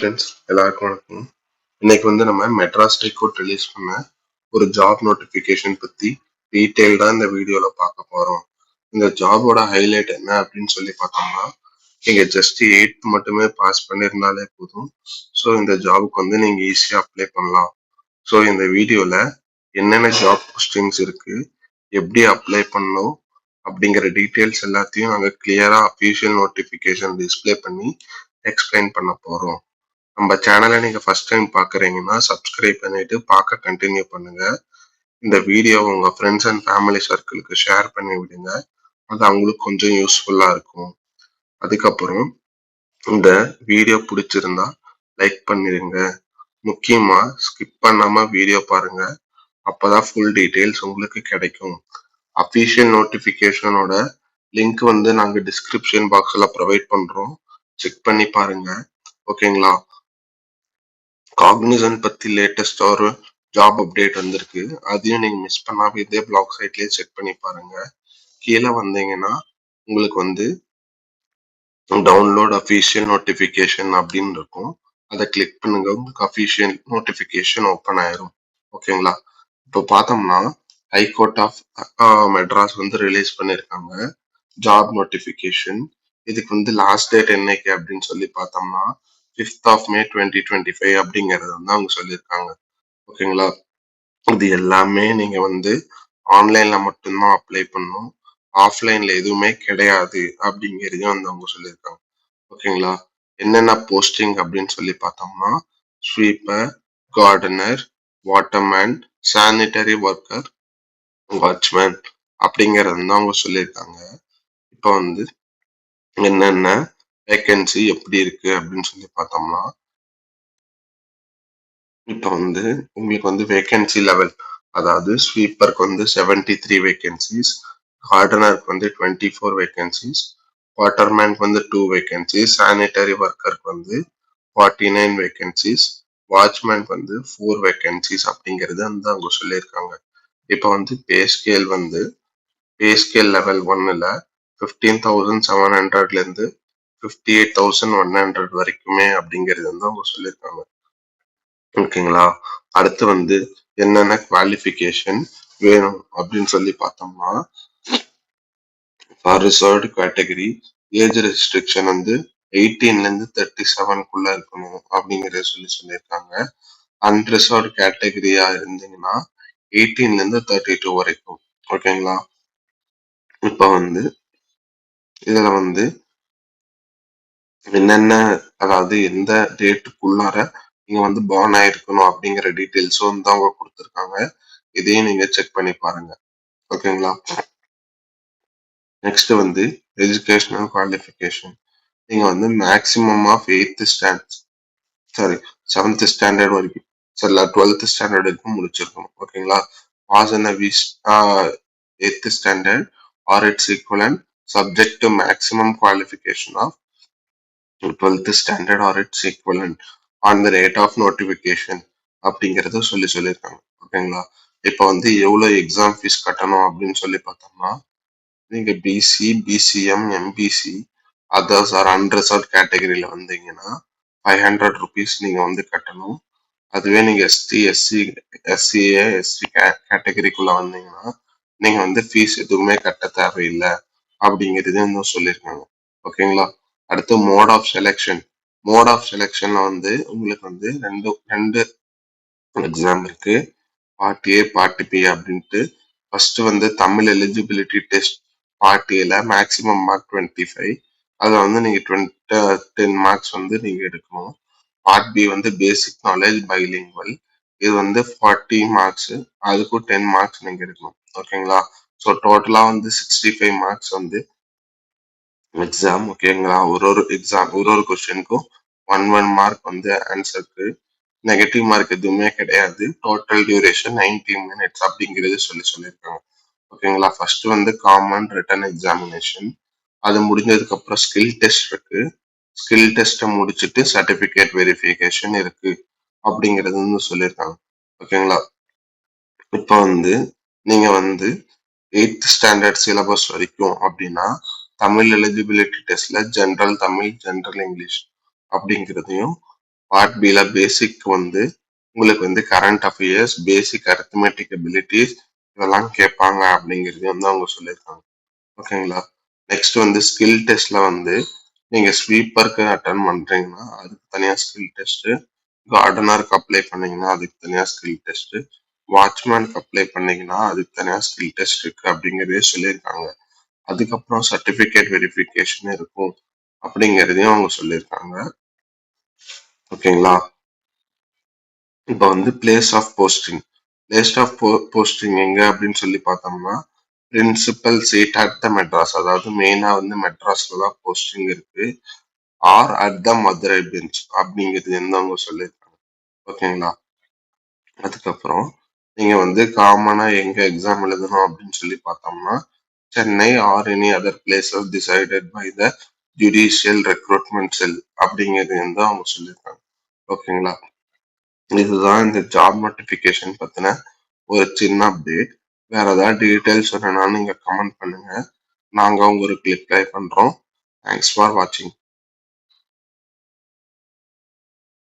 Friends, எல்லாருக்கும் வணக்கம். இன்னைக்கு நம்ம மெட்ராஸ் ஹைகோர்ட் ரிலீஸ் பண்ண ஒரு ஜாப் நோட்டிஃபிகேஷன் பத்தி டீட்டெயில்டா இந்த வீடியோல பார்க்க போறோம். இந்த ஜாபோட ஹைலைட் என்ன அப்படின்னு சொல்லி பார்த்தோம்னா, நீங்க ஜஸ்ட் 8th மட்டுமே பாஸ் பண்ணியிருந்தாலே போதும். ஸோ இந்த ஜாபுக்கு நீங்க ஈஸியா அப்ளை பண்ணலாம். ஸோ இந்த வீடியோல என்னென்ன ஜாப் போஸ்டிங்ஸ் இருக்கு, எப்படி அப்ளை பண்ணணும் அப்படிங்கிற டீட்டெயில்ஸ் எல்லாத்தையும் நாங்கள் கிளியரா அஃபீஷியல் நோட்டிஃபிகேஷன் டிஸ்பிளே பண்ணி எக்ஸ்பிளைன் பண்ண போறோம். நம்ம சேனலை நீங்க ஃபர்ஸ்ட் டைம் பாக்குறீங்கன்னா சப்ஸ்கிரைப் பண்ணிட்டு பார்க்க கண்டினியூ பண்ணுங்க. இந்த வீடியோ உங்க ஃப்ரெண்ட்ஸ் அண்ட் ஃபேமிலி சர்க்கிளுக்கு ஷேர் பண்ணி விடுங்க. அது அவங்களுக்கு கொஞ்சம் யூஸ்ஃபுல்லா இருக்கும். அதுக்கப்புறம் இந்த வீடியோ பிடிச்சிருந்தா லைக் பண்ணிருங்க. முக்கியமா ஸ்கிப் பண்ணாம வீடியோ பாருங்க. அப்பதான் ஃபுல் டீடைல்ஸ் உங்களுக்கு கிடைக்கும். அஃபீஷியல் நோட்டிஃபிகேஷனோட லிங்க் நாங்க டிஸ்கிரிப்ஷன் பாக்ஸ்ல ப்ரொவைட் பண்றோம். செக் பண்ணி பாருங்க. ஓகேங்களா? காக்னிசன்ட் பத்தி லேட்டஸ்டா ஒரு ஜாப் அப்டேட் வந்திருக்கு. அதையும் நீங்க மிஸ் பண்ணாம இதே பிளாக் சைட்லயே செக் பண்ணி பாருங்க. கீழே வந்தீங்கன்னா உங்களுக்கு டவுன்லோட் அஃபீஷியல் நோட்டிஃபிகேஷன் அப்படின்னு இருக்கும். அதை கிளிக் பண்ணுங்க. உங்களுக்கு அஃபீஷியல் நோட்டிஃபிகேஷன் ஓப்பன் ஆயிரும். ஓகேங்களா? இப்போ பார்த்தோம்னா ஹைகோர்ட் ஆஃப் மெட்ராஸ் ரிலீஸ் பண்ணியிருக்காங்க ஜாப் நோட்டிஃபிகேஷன். இதுக்கு லாஸ்ட் டேட் என்னைக்கு அப்படின்னு சொல்லி பார்த்தோம்னா 5th of May 2025 அப்படிங்கிறது அவங்க சொல்லியிருக்காங்க. ஓகேங்களா? இது எல்லாமே நீங்க ஆன்லைன்ல மட்டும்தான் அப்ளை பண்ணணும். ஆஃப்லைன்ல எதுவுமே கிடையாது அப்படிங்கிறதையும் அவங்க சொல்லியிருக்காங்க. ஓகேங்களா? என்னென்ன போஸ்டிங் அப்படின்னு சொல்லி பார்த்தோம்னா sweeper, gardener, waterman, sanitary worker, watchman அப்படிங்கிறது அவங்க சொல்லியிருக்காங்க. இப்போ என்னென்ன வேகன்சி எப்படி இருக்கு அப்படின்னு சொல்லி பார்த்தோம்னா, இப்போ உங்களுக்கு வேகன்சி லெவல், அதாவது ஸ்வீப்பருக்கு 73 வேகன்சிஸ், கார்டனருக்கு 24 வேகன்சிஸ், வாட்டர்மேனுக்கு 2 வேகன்சிஸ், சானிட்டரி ஒர்க்கருக்கு 49 வேகன்சிஸ், வாட்ச்மேனுக்கு 4 வேகன்சிஸ் அப்படிங்கிறது அவங்க சொல்லியிருக்காங்க. இப்போ பே ஸ்கேல் லெவல் 1ல 15,700ல இருந்து 58,100 வரைக்குமே அப்படிங்கிறது அவங்க சொல்லியிருக்காங்க. ஓகேங்களா? அடுத்து என்னென்ன குவாலிஃபிகேஷன் வேணும் அப்படின்னு சொல்லி பார்த்தோம்னா, for reserved category age restriction 18ல இருந்து 37க்குள்ள இருக்கணும் அப்படிங்கறத சொல்லியிருக்காங்க. அன்ரிசர்வ்டு கேட்டகரியா இருந்தீங்கன்னா 18ல இருந்து 32 வரைக்கும். ஓகேங்களா? இப்ப இதுல என்னென்ன, அதாவது எந்த டேட்டுக்குள்ளார நீங்க பார்ன் ஆயிருக்கணும் அப்படிங்கிற டீட்டெயில்ஸும் அவங்க கொடுத்துருக்காங்க. இதையும் நீங்க செக் பண்ணி பாருங்க. ஓகேங்களா? Next educational qualification. நீங்க மேக்ஸிமம் ஆஃப் 7th ஸ்டாண்டர்ட் வரைக்கும், சரில 12th ஸ்டாண்டர்ட் வரைக்கும் முடிச்சிருக்கணும். ஓகேங்களா? Pass in 8th standard or it's equivalent subject to maximum qualification of 12th standard or its equivalent on the rate of notification அப்படிங்கறத சொல்லியிருக்காங்க. ஓகேங்களா? இப்போ எவ்வளவு எக்ஸாம் ஃபீஸ் கட்டணும் அப்படின்னு சொல்லி பார்த்தோம்னா, நீங்க BC, BCM, MBC, others are unreserve கேட்டகரியில வந்தீங்கன்னா 500 rupees நீங்க கட்டணும். அதுவே நீங்க எஸ்டி, எஸ்சிஏ, எஸ்டி கேட்டகரிக்குள்ள வந்தீங்கன்னா நீங்க ஃபீஸ் எதுவுமே கட்ட தேவையில்லை அப்படிங்கிறது சொல்லியிருக்காங்க. ஓகேங்களா? அடுத்து மோட் ஆஃப் செலெக்ஷன்ல உங்களுக்கு ரெண்டு எக்ஸாம் இருக்கு. பார்ட் ஏ, பார்ட் பி அப்படின்ட்டு. First Tamil eligibility test part ஏல மேக்ஸிமம் மார்க் 25. அதுல நீங்க 10 மார்க்ஸ் நீங்க எடுக்கணும். Part B basic knowledge bilingual. இது 40 மார்க்ஸ், அதுக்கும் 10 மார்க்ஸ் நீங்க எடுக்கணும். ஓகேங்களா? ஸோ டோட்டலா 65 மார்க்ஸ் எக்ஸாம். ஓகேங்களா? ஒரு எக்ஸாம், ஒரு கொஸ்டினுக்கும் 1 மார்க் ஆன்சருக்கு. நெகட்டிவ் மார்க் எதுவுமே கிடையாது. டோட்டல் டியூரேஷன் 90 மினிட்ஸ் அப்படிங்கிறது சொல்லியிருக்காங்க. ஓகேங்களா? First common return examination. அது முடிஞ்சதுக்கு அப்புறம் ஸ்கில் டெஸ்ட் இருக்கு. ஸ்கில் டெஸ்ட்டை முடிச்சுட்டு சர்டிபிகேட் வெரிஃபிகேஷன் இருக்கு அப்படிங்கிறது சொல்லியிருக்காங்க. ஓகேங்களா? இப்போ நீங்க 8th ஸ்டாண்டர்ட் சிலபஸ் வரைக்கும் அப்படின்னா தமிழ் எலிஜிபிலிட்டி டெஸ்ட்ல ஜென்ரல் தமிழ், ஜென்ரல் இங்கிலீஷ் அப்படிங்கிறதையும், பார்ட் பில பேசிக் வந்து உங்களுக்கு வந்து current affairs, basic arithmetic abilities இதெல்லாம் கேட்பாங்க அப்படிங்கிறது வந்து அவங்க சொல்லியிருக்காங்க. ஓகேங்களா? நெக்ஸ்ட் வந்து ஸ்கில் டெஸ்ட்ல வந்து நீங்க ஸ்வீப்பருக்கு அட்டெண்ட் பண்றீங்கன்னா அதுக்கு தனியா ஸ்கில் டெஸ்ட், கார்டனருக்கு அப்ளை பண்ணீங்கன்னா அதுக்கு தனியா ஸ்கில் டெஸ்ட், வாட்ச்மேனுக்கு அப்ளை பண்ணீங்கன்னா அதுக்கு தனியா ஸ்கில் டெஸ்ட் இருக்கு அப்படிங்கிறதே சொல்லியிருக்காங்க. அதுக்கப்புறம் சர்டிபிகேட் வெரிஃபிகேஷன் இருக்கும் அப்படிங்கிறதையும் அவங்க சொல்லியிருக்காங்க. ஓகேங்களா? இப்போ வந்து place of posting. Place of posting எங்க அப்படின்னு சொல்லி பார்த்தோம்னா principal seat at the Madras, அதாவது மெயினா வந்து மெட்ராஸ்ல தான் போஸ்டிங் இருக்கு. Or at the Madurai bench அப்படிங்கிறது வந்து அவங்க சொல்லியிருக்காங்க. ஓகேங்களா? அதுக்கப்புறம் நீங்க வந்து காமனா எங்க எக்ஸாம் எழுதணும் அப்படின்னு சொல்லி பார்த்தோம்னா Chennai or any other places decided by the judicial recruitment cell அப்படிங்கிறது வந்து அவங்க சொல்லியிருக்காங்க. ஓகேங்களா? இதுதான் இந்த ஜாப் நோட்டிபிகேஷன் பத்தின ஒரு சின்ன அப்டேட். வேற ஏதாவது டீடைல்ஸ் வேணும்னா நீங்க கமெண்ட் பண்ணுங்க. நாங்க உங்களுக்கு ரிப்ளை பண்றோம். தேங்க்ஸ் ஃபார் வாட்சிங்.